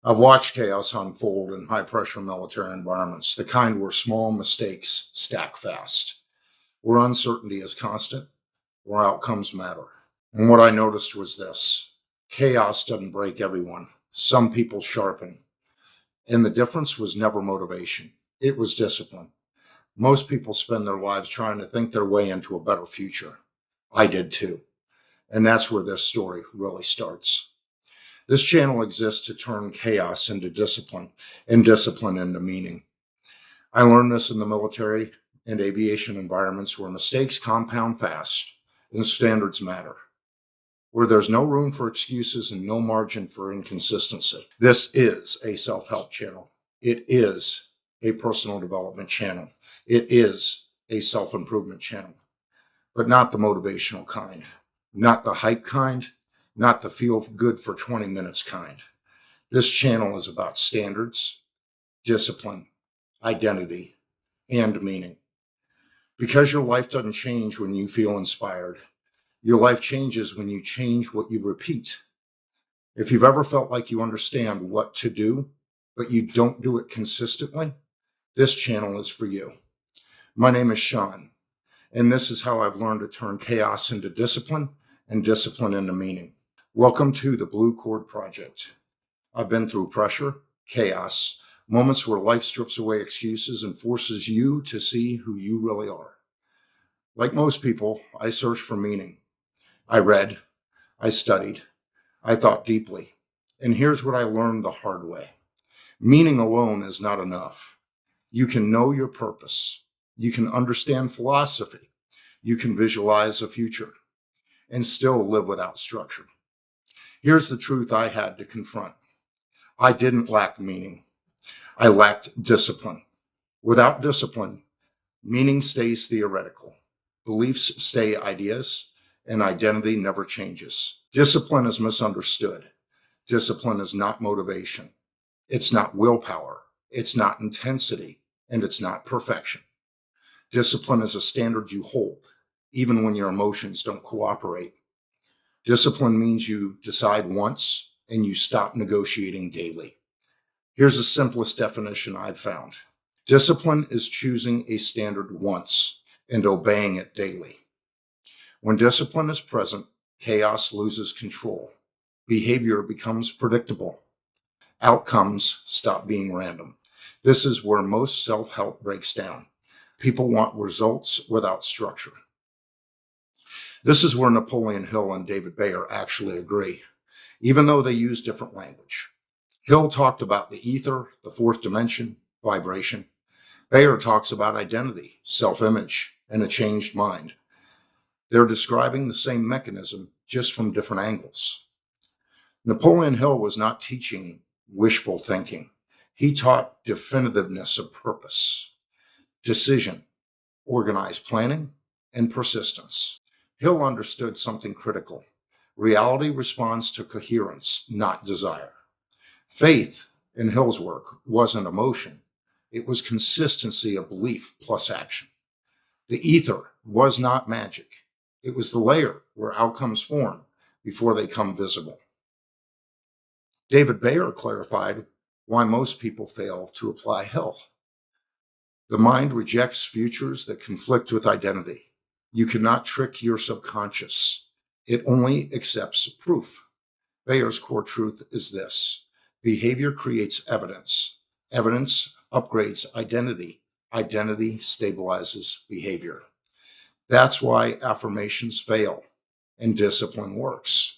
I've watched chaos unfold in high pressure military environments, the kind where small mistakes stack fast, where uncertainty is constant, where outcomes matter. And what I noticed was this: chaos doesn't break everyone. Some people sharpen. And the difference was never motivation, it was discipline. Most people spend their lives trying to think their way into a better future. I did too. And that's where this story really starts. This channel exists to turn chaos into discipline and discipline into meaning. I learned this in the military and aviation environments where mistakes compound fast and standards matter, where there's no room for excuses and no margin for inconsistency. This is a self help channel. It is a personal development channel. It is a self improvement channel, but not the motivational kind, not the hype kind, not the feel good for 20 minutes kind. This channel is about standards, discipline, identity, and meaning. Because your life doesn't change when you feel inspired. Your life changes when you change what you repeat. If you've ever felt like you understand what to do, but you don't do it consistently, this channel is for you. My name is Sean, and this is how I've learned to turn chaos into discipline and discipline into meaning. Welcome to the Blue Cord Project. I've been through pressure, chaos, moments where life strips away excuses and forces you to see who you really are. Like most people, I searched for meaning. I read, I studied, I thought deeply. And here's what I learned the hard way: meaning alone is not enough. You can know your purpose, you can understand philosophy, you can visualize a future, and still live without structure. Here's the truth I had to confront: I didn't lack meaning, I lacked discipline. Without discipline, meaning stays theoretical, beliefs stay ideas, and identity never changes. Discipline is misunderstood. Discipline is not motivation. It's not willpower. It's not intensity. And it's not perfection. Discipline is a standard you hold, even when your emotions don't cooperate. Discipline means you decide once and you stop negotiating daily. Here's the simplest definition I've found: discipline is choosing a standard once and obeying it daily. When discipline is present, chaos loses control. Behavior becomes predictable. Outcomes stop being random. This is where most self help breaks down. People want results without structure. This is where Napoleon Hill and David Bayer actually agree, even though they use different language. Hill talked about the ether, the fourth dimension, vibration. Bayer talks about identity, self image, and a changed mind. They're describing the same mechanism, just from different angles. Napoleon Hill was not teaching wishful thinking. He taught definitiveness of purpose, decision, organized planning, and persistence. Hill understood something critical: reality responds to coherence, not desire. Faith, in Hill's work, wasn't emotion, it was consistency of belief plus action. The ether was not magic, it was the layer where outcomes form before they come visible. David Bayer clarified why most people fail to apply Hill. The mind rejects futures that conflict with identity. You cannot trick your subconscious. It only accepts proof. Bayer's core truth is this: behavior creates evidence. Evidence upgrades identity. Identity stabilizes behavior. That's why affirmations fail and discipline works.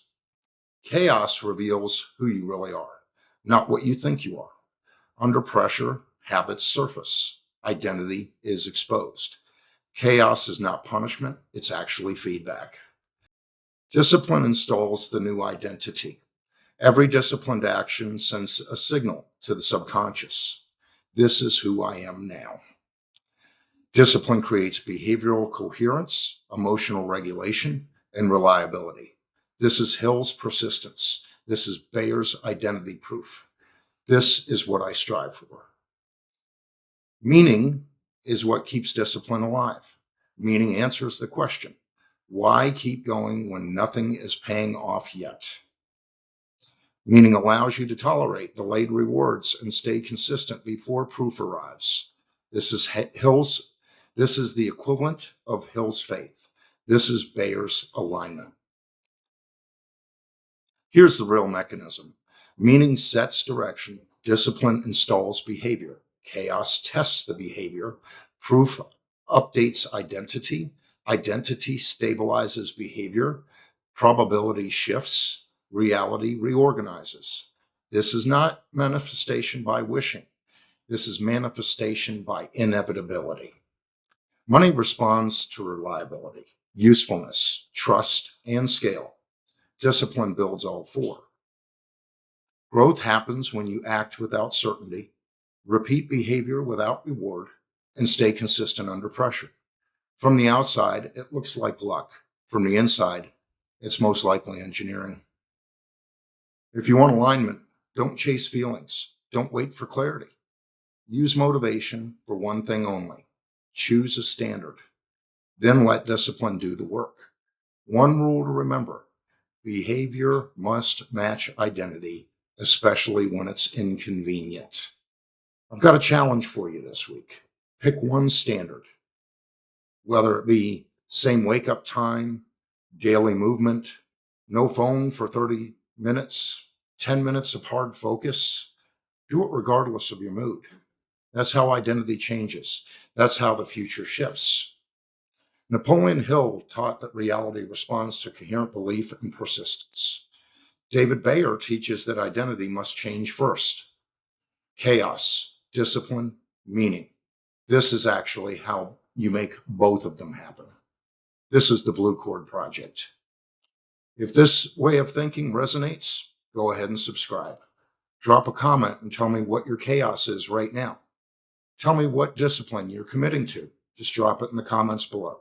Chaos reveals who you really are, not what you think you are. Under pressure, habits surface. Identity is exposed. Chaos is not punishment, it's actually feedback. Discipline installs the new identity. Every disciplined action sends a signal to the subconscious: this is who I am now. Discipline creates behavioral coherence, emotional regulation, and reliability. This is Hill's persistence. This is Bayer's identity proof. This is what I strive for. Meaning is what keeps discipline alive. Meaning answers the question: why keep going when nothing is paying off yet? Meaning allows you to tolerate delayed rewards and stay consistent before proof arrives. This is Hill's. This is the equivalent of Hill's faith. This is Bayer's alignment. Here's the real mechanism. Meaning sets direction, discipline installs behavior, chaos tests the behavior, proof updates identity, identity stabilizes behavior, probability shifts, reality reorganizes. This is not manifestation by wishing. This is manifestation by inevitability. Money responds to reliability, usefulness, trust, and scale. Discipline builds all four. Growth happens when you act without certainty, repeat behavior without reward, and stay consistent under pressure. From the outside, it looks like luck. From the inside, it's most likely engineering. If you want alignment, don't chase feelings. Don't wait for clarity. Use motivation for one thing only. Choose a standard. Then let discipline do the work. One rule to remember: behavior must match identity, especially when it's inconvenient. I've got a challenge for you this week. Pick one standard, whether it be same wake up time, daily movement, no phone for 30 minutes, 10 minutes of hard focus. Do it regardless of your mood. That's how identity changes. That's how the future shifts. Napoleon Hill taught that reality responds to coherent belief and persistence. David Bayer teaches that identity must change first. Chaos, discipline, meaning. This is actually how you make both of them happen. This is the Blue Cord Project. If this way of thinking resonates, go ahead and subscribe. Drop a comment and tell me what your chaos is right now. Tell me what discipline you're committing to. Just drop it in the comments below.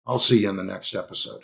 I'll see you in the next episode.